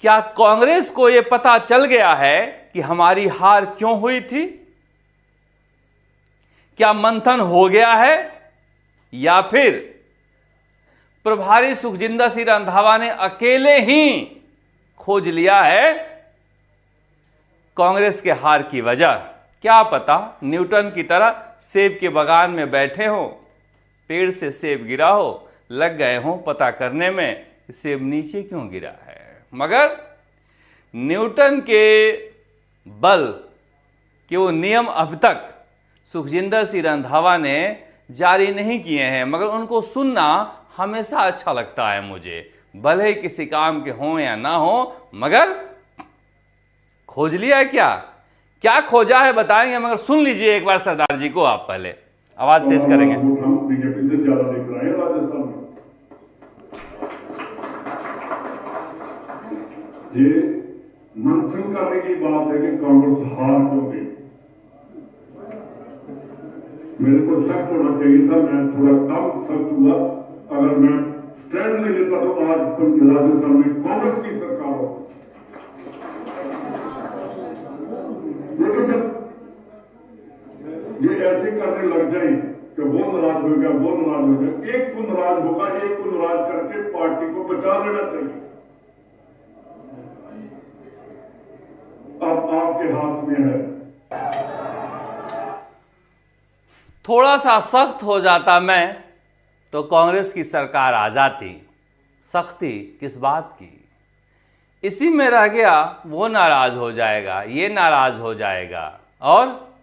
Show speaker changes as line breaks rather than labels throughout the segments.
क्या कांग्रेस को यह पता चल गया है कि हमारी हार क्यों हुई थी? क्या मंथन हो गया है, या फिर प्रभारी सुखजिंदर सिंह रंधावा ने अकेले ही खोज लिया है कांग्रेस के हार की वजह? क्या पता न्यूटन की तरह सेब के बागान में बैठे हो, पेड़ से सेब गिरा हो, लग गए हो पता करने में सेब नीचे क्यों गिरा है। मगर न्यूटन के बल के वो नियम अब तक सुखजिंदर सिंह रंधावा ने जारी नहीं किए हैं, मगर उनको सुनना हमेशा अच्छा लगता है मुझे, भले किसी काम के हों या ना हो। मगर खोज लिया है क्या? क्या खोजा है बताएंगे, मगर सुन लीजिए एक बार सरदार जी को। आप पहले आवाज तेज करेंगे।
हम बीजेपी से ज्यादा दिख रहे हैं राजस्थान में। ये मंथन करने की बात है कि कांग्रेस हार क्यों गई। मेरे को सख्त होना चाहिए था, मैं थोड़ा कम सख्त हुआ। अगर मैं स्टैंड ले लेता तो आज राजस्थान में कांग्रेस की सरकार हो। लेकिन जब ये ऐसे करने लग जाए कि वो नाराज हो गया, वो नाराज हो गया, एक को नाराज होगा, एक को नाराज करके पार्टी को बचा लेना चाहिए। अब आपके हाथ में है।
थोड़ा सा सख्त हो जाता मैं तो कांग्रेस की सरकार आ जाती। सख्ती किस बात की? इसी में रह गया, वो नाराज हो जाएगा, ये नाराज हो जाएगा, और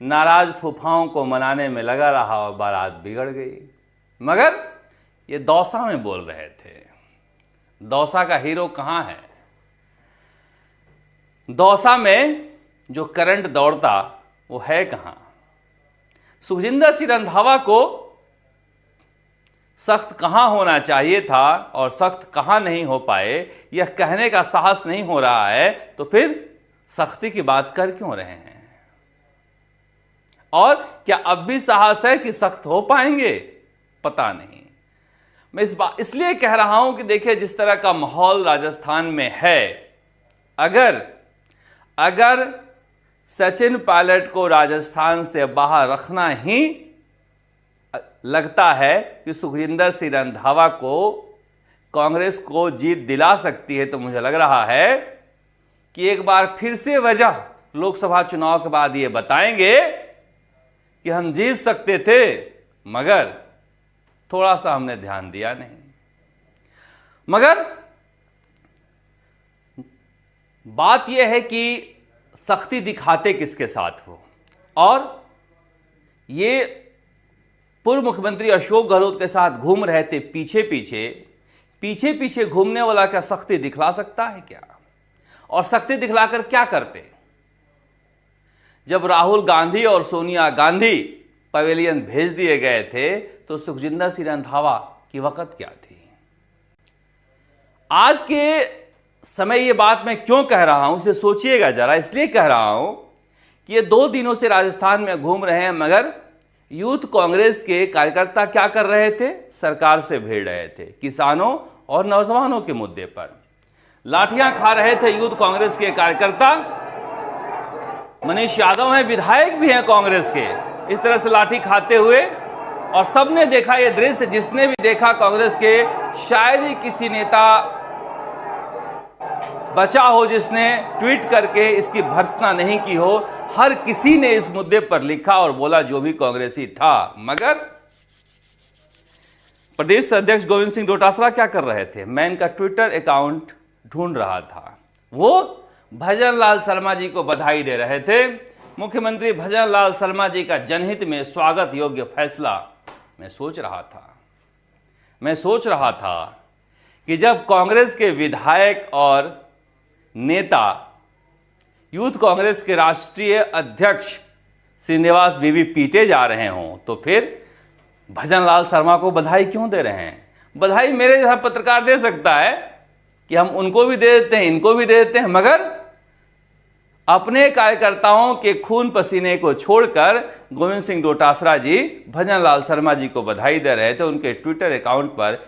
नाराज फूफाओं को मनाने में लगा रहा और बारात बिगड़ गई। मगर ये दौसा में बोल रहे थे। दौसा का हीरो कहाँ है? दौसा में जो करंट दौड़ता वो है कहाँ? सुखजिंदर सिंह रंधावा को सख्त कहाँ होना चाहिए था और सख्त कहाँ नहीं हो पाए, यह कहने का साहस नहीं हो रहा है, तो फिर सख्ती की बात कर क्यों रहे हैं? और क्या अब भी साहस है कि सख्त हो पाएंगे? पता नहीं। मैं इसलिए कह रहा हूं कि देखिए जिस तरह का माहौल राजस्थान में है, अगर सचिन पायलट को राजस्थान से बाहर रखना ही लगता है कि सुखजिंदर सिंह रंधावा को कांग्रेस को जीत दिला सकती है, तो मुझे लग रहा है कि एक बार फिर से वजह लोकसभा चुनाव के बाद ये बताएंगे कि हम जीत सकते थे, मगर थोड़ा सा हमने ध्यान दिया नहीं। मगर बात यह है कि सख्ती दिखाते किसके साथ हो, और ये पूर्व मुख्यमंत्री अशोक गहलोत के साथ घूम रहे थे पीछे पीछे घूमने वाला क्या सख्ती दिखला सकता है क्या? और सख्ती दिखलाकर क्या करते? जब राहुल गांधी और सोनिया गांधी पवेलियन भेज दिए गए थे तो सुखजिंदर सिंह रंधावा की वक़्त क्या थी? आज के समय ये बात मैं क्यों कह रहा हूं, इसे सोचिएगा जरा। इसलिए कह रहा हूं कि ये 2 दिनों से राजस्थान में घूम रहे हैं, मगर यूथ कांग्रेस के कार्यकर्ता क्या कर रहे थे? सरकार से भिड़ रहे थे किसानों और नौजवानों के मुद्दे पर। लाठियां खा रहे थे यूथ कांग्रेस के कार्यकर्ता। मनीष यादव हैं, विधायक भी हैं कांग्रेस के, इस तरह से लाठी खाते हुए। और सबने देखा ये दृश्य, जिसने भी देखा कांग्रेस के, शायद ही किसी नेता बचा हो जिसने ट्वीट करके इसकी भर्त्सना नहीं की हो। हर किसी ने इस मुद्दे पर लिखा और बोला, जो भी कांग्रेसी था। मगर प्रदेश अध्यक्ष गोविंद सिंह डोटासरा क्या कर रहे थे? मैं इनका ट्विटर अकाउंट ढूंढ रहा था। वो भजन लाल शर्मा जी को बधाई दे रहे थे। मुख्यमंत्री भजन लाल शर्मा जी का जनहित में स्वागत योग्य फैसला। मैं सोच रहा था कि जब कांग्रेस के विधायक और नेता यूथ कांग्रेस के राष्ट्रीय अध्यक्ष श्रीनिवास बीवी पीटे जा रहे हों, तो फिर भजन लाल शर्मा को बधाई क्यों दे रहे हैं? बधाई मेरे जैसा पत्रकार दे सकता है कि हम उनको भी दे देते हैं, इनको भी दे देते हैं, मगर अपने कार्यकर्ताओं के खून पसीने को छोड़कर गोविंद सिंह डोटासरा जी भजन लाल शर्मा जी को बधाई दे रहे थे। उनके ट्विटर अकाउंट पर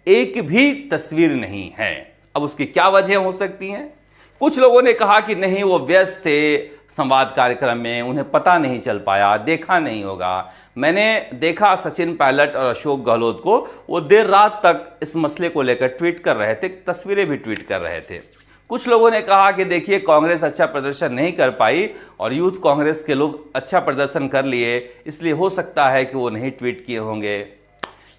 एक भी तस्वीर नहीं है। अब उसकी क्या वजह हो सकती हैं? कुछ लोगों ने कहा कि नहीं, वो व्यस्त थे संवाद कार्यक्रम में, उन्हें पता नहीं चल पाया, देखा नहीं होगा। मैंने देखा सचिन पायलट और अशोक गहलोत को, वो देर रात तक इस मसले को लेकर ट्वीट कर रहे थे, तस्वीरें भी ट्वीट कर रहे थे। कुछ लोगों ने कहा कि देखिए, कांग्रेस अच्छा प्रदर्शन नहीं कर पाई और यूथ कांग्रेस के लोग अच्छा प्रदर्शन कर लिए, इसलिए हो सकता है कि वो नहीं ट्वीट किए होंगे।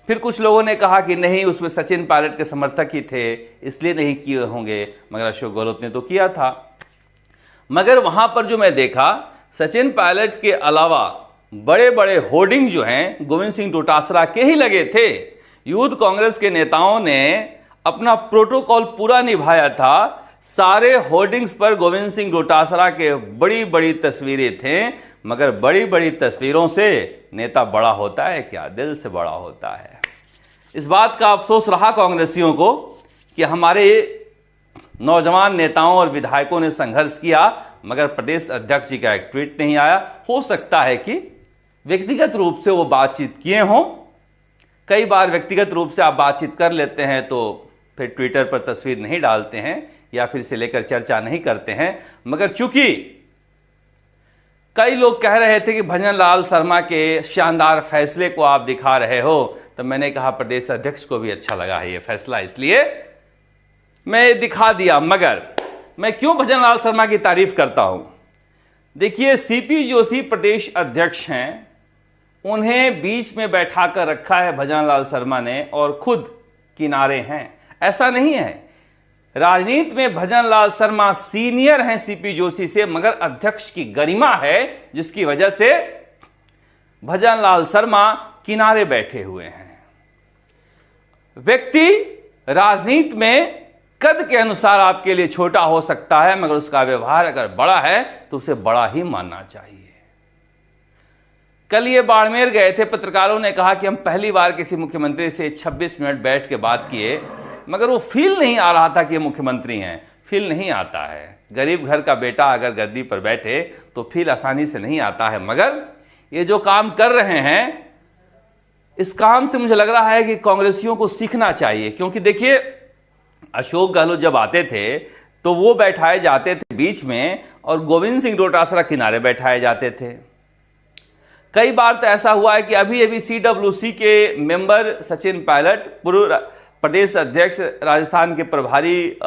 फिर कुछ लोगों ने कहा कि नहीं, उसमें सचिन पायलट के समर्थक ही थे, इसलिए नहीं किए होंगे, मगर अशोक गहलोत ने तो किया था। मगर वहां पर जो मैं देखा, सचिन पायलट के अलावा बड़े बड़े होर्डिंग जो हैं गोविंद सिंह डोटासरा के ही लगे थे। यूथ कांग्रेस के नेताओं ने अपना प्रोटोकॉल पूरा निभाया था। सारे होर्डिंग्स पर गोविंद सिंह डोटासरा के बड़ी बड़ी तस्वीरें थे, मगर बड़ी बड़ी तस्वीरों से नेता बड़ा होता है क्या? दिल से बड़ा होता है। इस बात का अफसोस रहा कांग्रेसियों को कि हमारे नौजवान नेताओं और विधायकों ने संघर्ष किया, मगर प्रदेश अध्यक्ष जी का एक ट्वीट नहीं आया। हो सकता है कि व्यक्तिगत रूप से वो बातचीत किए हों। कई बार व्यक्तिगत रूप से आप बातचीत कर लेते हैं तो फिर ट्विटर पर तस्वीर नहीं डालते हैं या फिर इसे लेकर चर्चा नहीं करते हैं। मगर चूंकि कई लोग कह रहे थे कि भजन लाल शर्मा के शानदार फैसले को आप दिखा रहे हो, तो मैंने कहा प्रदेश अध्यक्ष को भी अच्छा लगा है ये फैसला, इसलिए मैं दिखा दिया। मगर मैं क्यों भजन लाल शर्मा की तारीफ करता हूं? देखिए, सीपी जोशी प्रदेश अध्यक्ष हैं, उन्हें बीच में बैठा कर रखा है भजन लाल शर्मा ने और खुद किनारे हैं। ऐसा नहीं है, राजनीति में भजन लाल शर्मा सीनियर हैं सीपी जोशी से, मगर अध्यक्ष की गरिमा है जिसकी वजह से भजन लाल शर्मा किनारे बैठे हुए हैं। व्यक्ति राजनीति में कद के अनुसार आपके लिए छोटा हो सकता है, मगर उसका व्यवहार अगर बड़ा है तो उसे बड़ा ही मानना चाहिए। कल ये बाड़मेर गए थे, पत्रकारों ने कहा कि हम पहली बार किसी मुख्यमंत्री से 26 मिनट बैठ के बात किए, मगर वो फील नहीं आ रहा था कि ये मुख्यमंत्री हैं। फील नहीं आता है। गरीब घर का बेटा अगर गद्दी पर बैठे तो फील आसानी से नहीं आता है। मगर ये जो काम कर रहे हैं, इस काम से मुझे लग रहा है कि कांग्रेसियों को सीखना चाहिए। क्योंकि देखिए, अशोक गहलोत जब आते थे तो वो बैठाए जाते थे बीच में और गोविंद सिंह डोटासरा किनारे बैठाए जाते थे। कई बार तो ऐसा हुआ है कि अभी अभी CWC के मेंबर सचिन पायलट, पूर्व प्रदेश अध्यक्ष, राजस्थान के प्रभारी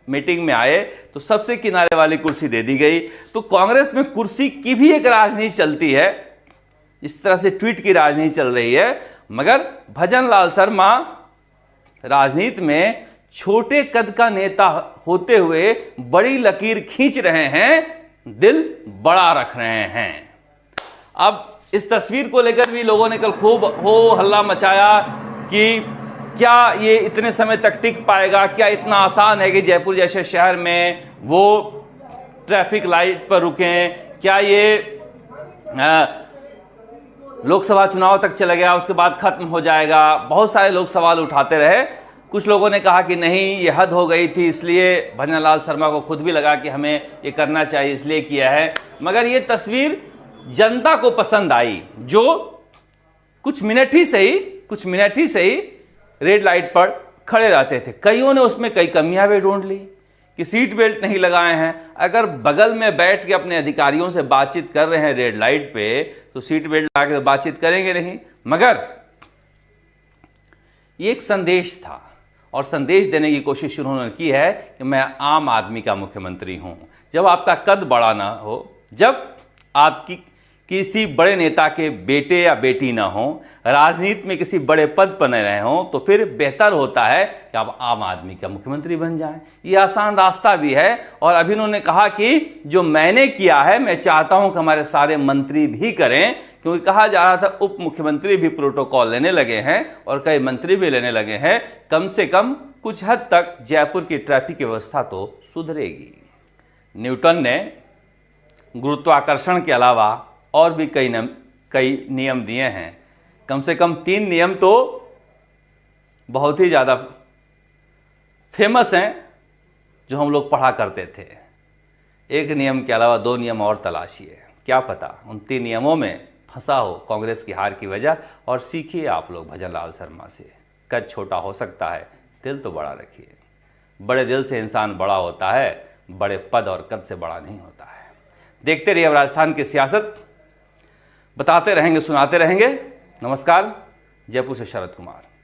मीटिंग में आए तो सबसे किनारे वाली कुर्सी दे दी गई। तो कांग्रेस में कुर्सी की भी एक राजनीति चलती है, इस तरह से ट्वीट की राजनीति चल रही है। मगर भजन लाल शर्मा राजनीति में छोटे कद का नेता होते हुए बड़ी लकीर खींच रहे हैं, दिल बड़ा रख रहे हैं। अब इस तस्वीर को लेकर भी लोगों ने कल खूब हो हल्ला मचाया कि क्या ये इतने समय तक टिक पाएगा? क्या इतना आसान है कि जयपुर जैसे शहर में वो ट्रैफिक लाइट पर रुकें? क्या ये लोकसभा चुनाव तक चला गया, उसके बाद खत्म हो जाएगा? बहुत सारे लोग सवाल उठाते रहे। कुछ लोगों ने कहा कि नहीं, ये हद हो गई थी, इसलिए भजन लाल शर्मा को खुद भी लगा कि हमें ये करना चाहिए, इसलिए किया है। मगर ये तस्वीर जनता को पसंद आई, जो कुछ मिनट ही सही रेड लाइट पर खड़े रहते थे। कईयों ने उसमें कई कमियां भी ढूंढ ली कि सीट बेल्ट नहीं लगाए हैं। अगर बगल में बैठ के अपने अधिकारियों से बातचीत कर रहे हैं रेड लाइट पे, तो सीट बेल्ट लगा के बातचीत करेंगे नहीं। मगर ये एक संदेश था और संदेश देने की कोशिश उन्होंने की है कि मैं आम आदमी का मुख्यमंत्री हूं। जब आपका कद बड़ा ना हो, जब आपकी किसी बड़े नेता के बेटे या बेटी ना हो, राजनीति में किसी बड़े पद पर न रहे हों, तो फिर बेहतर होता है कि आप आम आदमी का मुख्यमंत्री बन जाएं। ये आसान रास्ता भी है। और अभी उन्होंने कहा कि जो मैंने किया है, मैं चाहता हूं कि हमारे सारे मंत्री भी करें, क्योंकि कहा जा रहा था उप मुख्यमंत्री भी प्रोटोकॉल लेने लगे हैं और कई मंत्री भी लेने लगे हैं। कम से कम कुछ हद तक जयपुर की ट्रैफिक व्यवस्था तो सुधरेगी। न्यूटन ने गुरुत्वाकर्षण के अलावा और भी कई नियम दिए हैं। कम से कम 3 नियम तो बहुत ही ज़्यादा फेमस हैं, जो हम लोग पढ़ा करते थे। एक नियम के अलावा 2 नियम और तलाशिए, क्या पता उन 3 नियमों में फंसा हो कांग्रेस की हार की वजह। और सीखिए आप लोग भजन लाल शर्मा से, कद छोटा हो सकता है, दिल तो बड़ा रखिए। बड़े दिल से इंसान बड़ा होता है, बड़े पद और कद से बड़ा नहीं होता है। देखते रहिए अब राजस्थान की सियासत, बताते रहेंगे, सुनाते रहेंगे। नमस्कार, जयपुर से शरद कुमार।